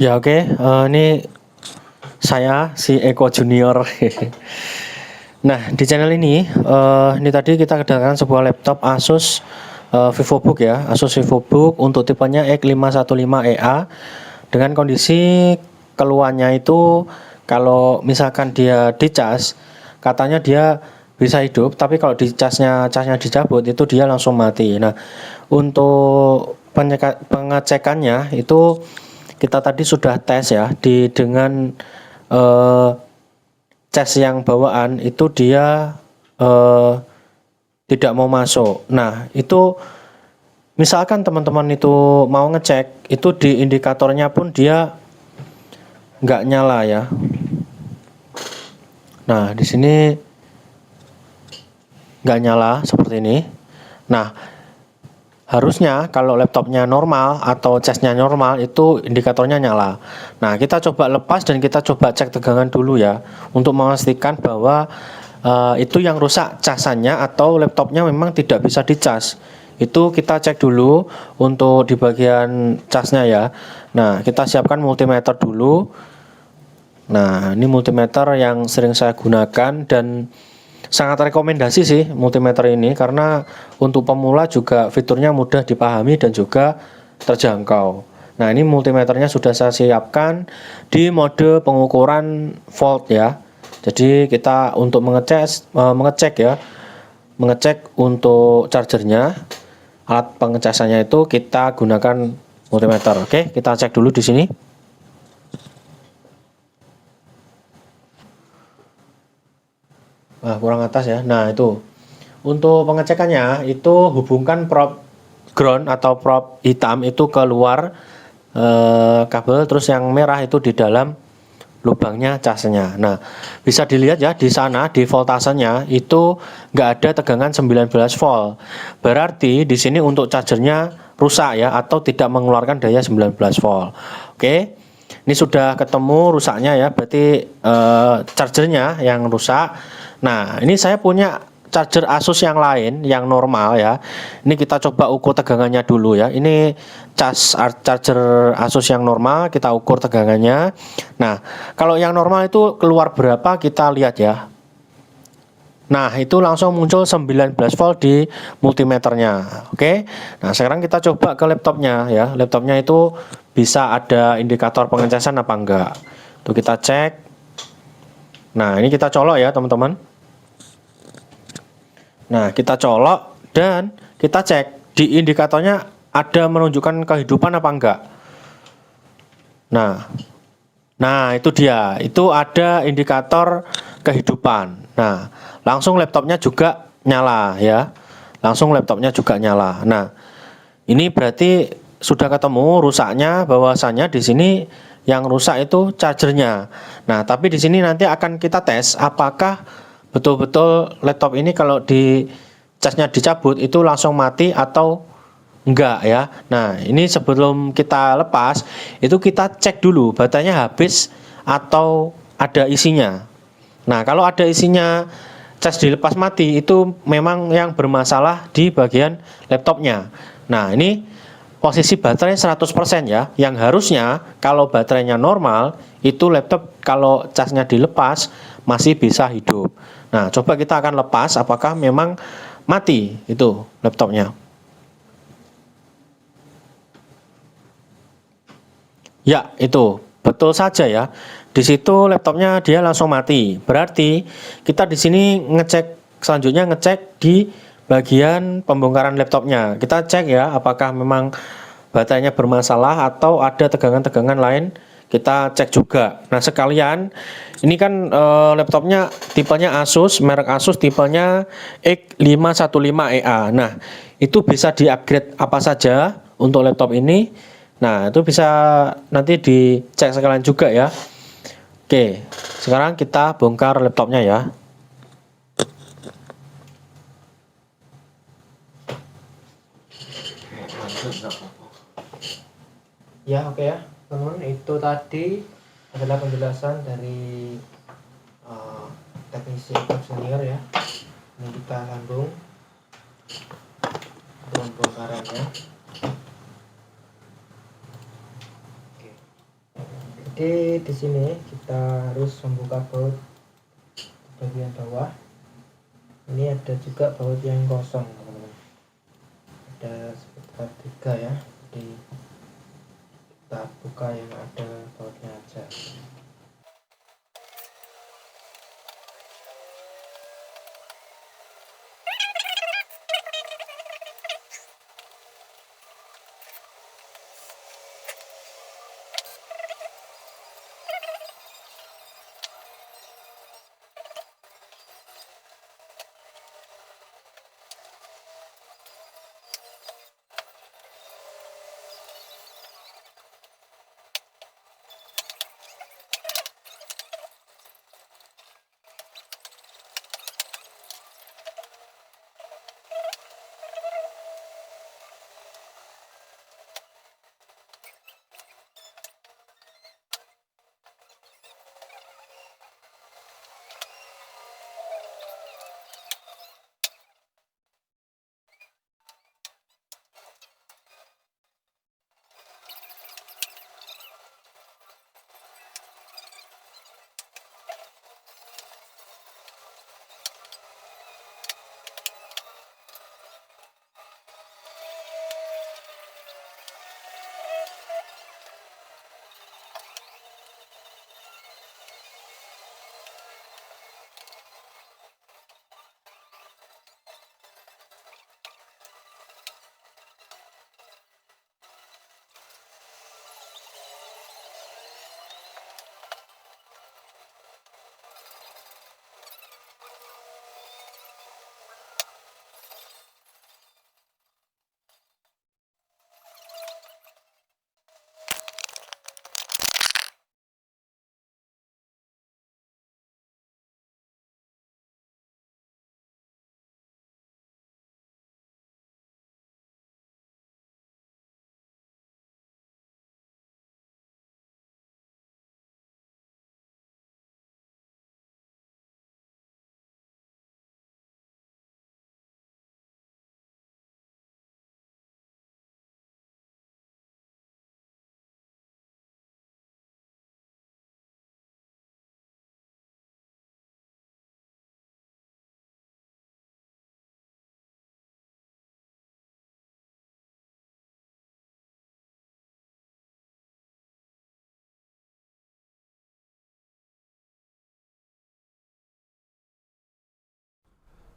Ya oke, ini saya si Eko Junior. Nah di channel ini tadi kita kedatangan sebuah laptop Asus VivoBook ya, Asus VivoBook untuk tipenya X515EA dengan kondisi keluarnya itu kalau misalkan dia dicas, katanya dia bisa hidup, tapi kalau casnya dicabut itu dia langsung mati. Nah untuk pengecekannya itu kita tadi sudah tes ya dengan eh, cas yang bawaan itu dia eh, tidak mau masuk. Nah, itu misalkan teman-teman itu mau ngecek, itu di indikatornya pun dia nggak nyala ya. Nah, di sini nggak nyala seperti ini. Nah, harusnya kalau laptopnya normal atau casnya normal itu indikatornya nyala. Nah, kita coba lepas dan kita coba cek tegangan dulu ya untuk memastikan bahwa itu yang rusak casannya atau laptopnya memang tidak bisa dicas. Itu kita cek dulu untuk di bagian casnya ya. Nah, kita siapkan multimeter dulu. Nah, ini multimeter yang sering saya gunakan dan sangat rekomendasi sih multimeter ini karena untuk pemula juga fiturnya mudah dipahami dan juga terjangkau. Nah, ini multimeternya sudah saya siapkan di mode pengukuran volt ya. Jadi kita untuk mengecek untuk chargernya, alat pengecasannya itu kita gunakan multimeter. Oke, kita cek dulu di sini. Nah, kurang atas ya. Nah, itu. Untuk pengecekannya itu hubungkan prop ground atau prop hitam itu keluar kabel, terus yang merah itu di dalam lubangnya casnya. Nah, bisa dilihat ya di sana di voltasenya itu nggak ada tegangan 19 volt. Berarti di sini untuk chargernya rusak ya atau tidak mengeluarkan daya 19 volt. Oke. Ini sudah ketemu rusaknya ya, berarti chargernya yang rusak. Nah, ini saya punya charger Asus yang lain yang normal ya. Ini kita coba ukur tegangannya dulu ya. Ini charger Asus yang normal, kita ukur tegangannya. Nah, kalau yang normal itu keluar berapa kita lihat ya. Nah, itu langsung muncul 19 volt di multimeternya. Oke. Nah, sekarang kita coba ke laptopnya ya. Laptopnya itu bisa ada indikator pengecasan apa enggak. Tuh kita cek. Nah, ini kita colok ya, teman-teman. Nah, kita colok dan kita cek di indikatornya ada menunjukkan kehidupan apa enggak. Nah, itu dia. Itu ada indikator kehidupan. Nah, langsung laptopnya juga nyala ya. Langsung laptopnya juga nyala. Nah, ini berarti sudah ketemu rusaknya, bahwasannya di sini yang rusak itu chargernya. Nah, tapi di sini nanti akan kita tes apakah betul-betul laptop ini kalau di casnya dicabut itu langsung mati atau enggak ya. Nah, ini sebelum kita lepas itu kita cek dulu baterainya habis atau ada isinya. Nah, kalau ada isinya cas dilepas mati itu memang yang bermasalah di bagian laptopnya. Nah, ini posisi baterai 100% ya. Yang harusnya kalau baterainya normal itu laptop kalau casnya dilepas masih bisa hidup. Nah, coba kita akan lepas apakah memang mati itu laptopnya. Ya, itu betul saja ya. Di situ laptopnya dia langsung mati. Berarti kita di sini selanjutnya ngecek di bagian pembongkaran laptopnya. Kita cek ya apakah memang baterainya bermasalah atau ada tegangan-tegangan lain, kita cek juga. Nah, sekalian ini kan laptopnya tipenya Asus, merek Asus tipenya X515EA. Nah, itu bisa di-upgrade apa saja untuk laptop ini. Nah, itu bisa nanti dicek sekalian juga ya. Oke, sekarang kita bongkar laptopnya ya. Ya, oke ya, teman-teman, itu tadi adalah penjelasan dari teknisi Junior ya. Ini kita sambung untuk pembongkarannya. Oke. Jadi di sini kita harus membuka baut di bagian bawah. Ini ada juga baut yang kosong, teman-teman. Ada sekitar 3 ya. Jadi kita buka yang ada bautnya aja.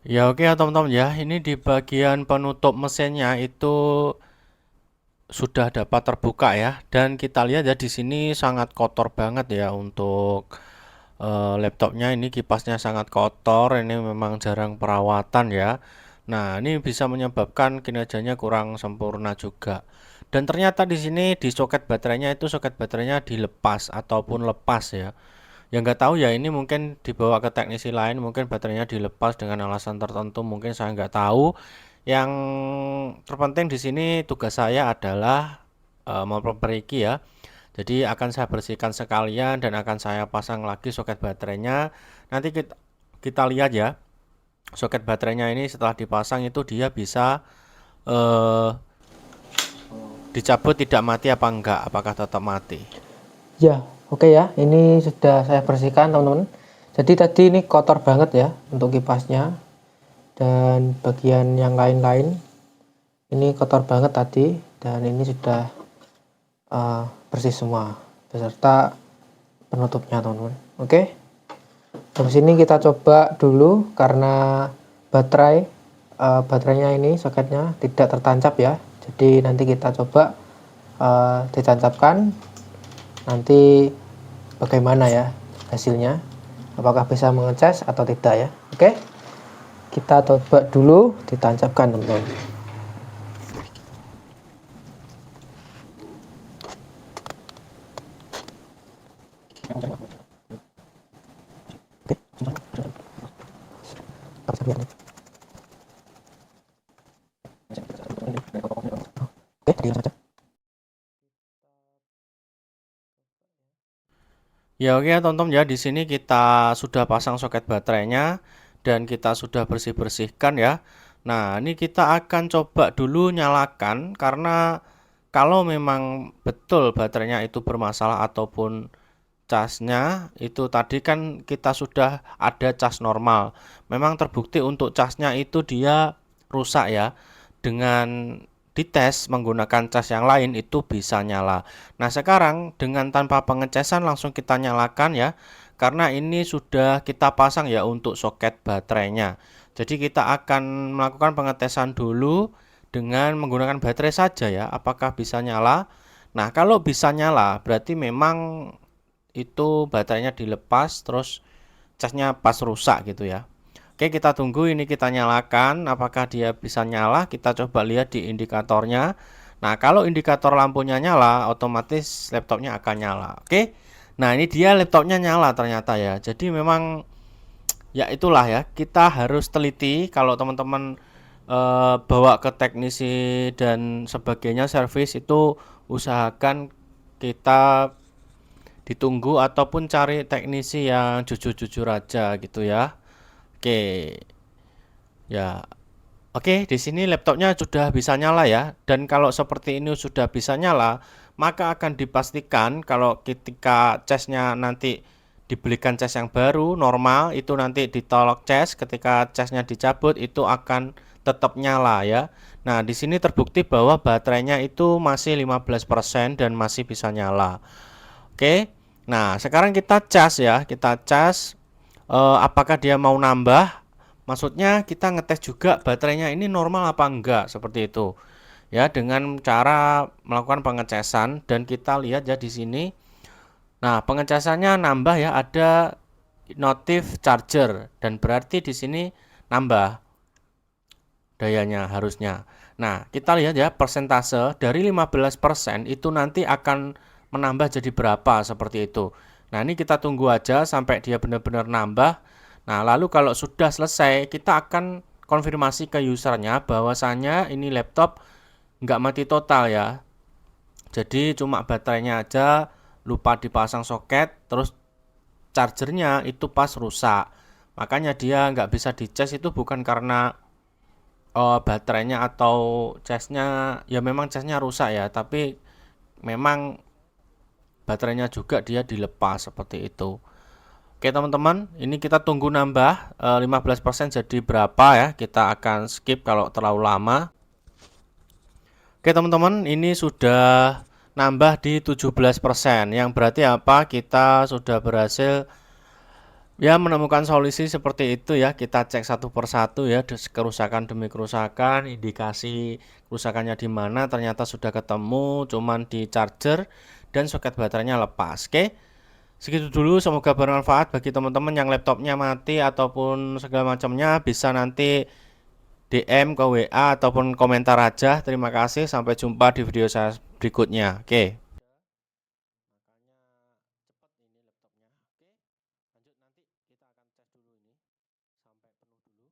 Ya oke ya teman-teman ya, ini di bagian penutup mesinnya itu sudah dapat terbuka ya, dan kita lihat ya di sini sangat kotor banget ya untuk laptopnya. Ini kipasnya sangat kotor, ini memang jarang perawatan ya. Nah, ini bisa menyebabkan kinerjanya kurang sempurna juga. Dan ternyata di sini di soket baterainya itu soket baterainya dilepas ataupun lepas ya. Yang nggak tahu ya, ini mungkin dibawa ke teknisi lain, mungkin baterainya dilepas dengan alasan tertentu, mungkin saya nggak tahu. Yang terpenting di sini tugas saya adalah memperbaiki ya. Jadi akan saya bersihkan sekalian dan akan saya pasang lagi soket baterainya. Nanti kita lihat ya, soket baterainya ini setelah dipasang itu dia bisa eh, dicabut tidak mati apa enggak, apakah tetap mati. Ya, oke ya. Ini sudah saya bersihkan, teman-teman. Jadi tadi ini kotor banget ya untuk kipasnya dan bagian yang lain-lain. Ini kotor banget tadi dan ini sudah bersih semua beserta penutupnya, teman-teman. Oke. Habis ini kita coba dulu karena baterainya ini soketnya tidak tertancap ya. Jadi nanti kita coba ditancapkan. Nanti bagaimana ya hasilnya, apakah bisa mengecas atau tidak ya. Oke, kita coba dulu ditancapkan, teman-teman. Oke, diam saja. Ya oke ya teman-teman ya, di sini kita sudah pasang soket baterainya dan kita sudah bersih-bersihkan ya. Nah, ini kita akan coba dulu nyalakan, karena kalau memang betul baterainya itu bermasalah ataupun casnya itu tadi kan kita sudah ada cas normal. Memang terbukti untuk casnya itu dia rusak ya. Dengan dites menggunakan cas yang lain itu bisa nyala. Nah, sekarang dengan tanpa pengecasan langsung kita nyalakan ya. Karena ini sudah kita pasang ya untuk soket baterainya. Jadi kita akan melakukan pengetesan dulu dengan menggunakan baterai saja ya. Apakah bisa nyala? Nah, kalau bisa nyala berarti memang itu baterainya dilepas terus casnya pas rusak gitu ya. Oke, kita tunggu ini, kita nyalakan apakah dia bisa nyala. Kita coba lihat di indikatornya. Nah, kalau indikator lampunya nyala otomatis laptopnya akan nyala. Oke, nah ini dia laptopnya nyala ternyata ya. Jadi memang ya itulah ya, kita harus teliti kalau teman-teman bawa ke teknisi dan sebagainya servis itu usahakan kita ditunggu ataupun cari teknisi yang jujur-jujur aja gitu ya. Oke. Ya. Oke, di sini laptopnya sudah bisa nyala ya. Dan kalau seperti ini sudah bisa nyala, maka akan dipastikan kalau ketika casnya nanti dibelikan cas yang baru normal itu nanti ditolak cas, ketika casnya dicabut itu akan tetap nyala ya. Nah, di sini terbukti bahwa baterainya itu masih 15% dan masih bisa nyala. Oke. Nah, sekarang kita cas ya, kita cas apakah dia mau nambah? Maksudnya kita ngetes juga baterainya ini normal apa enggak seperti itu. Ya, dengan cara melakukan pengecasan dan kita lihat ya di sini. Nah, pengecasannya nambah ya, ada notif charger dan berarti di sini nambah dayanya harusnya. Nah, kita lihat ya persentase dari 15% itu nanti akan menambah jadi berapa seperti itu. Nah, ini kita tunggu aja sampai dia benar-benar nambah. Nah, lalu kalau sudah selesai, kita akan konfirmasi ke usernya bahwasannya ini laptop nggak mati total ya. Jadi cuma baterainya aja lupa dipasang soket, terus chargernya itu pas rusak. Makanya dia nggak bisa dicas itu bukan karena baterainya atau casnya, ya memang casnya rusak ya, tapi memang baterainya juga dia dilepas seperti itu. Oke teman-teman, ini kita tunggu nambah 15% jadi berapa ya, kita akan skip kalau terlalu lama. Oke teman-teman, ini sudah nambah di 17%, yang berarti apa, kita sudah berhasil ya menemukan solusi seperti itu ya. Kita cek satu persatu ya, kerusakan demi kerusakan, indikasi kerusakannya di mana, ternyata sudah ketemu, cuman di charger dan soket baterainya lepas. Oke, segitu dulu, semoga bermanfaat bagi teman-teman yang laptopnya mati ataupun segala macamnya. Bisa nanti DM ke WA ataupun komentar aja. Terima kasih, sampai jumpa di video saya berikutnya. Oke. Lanjut, nanti kita akan cek dulu ini sampai penuh dulu.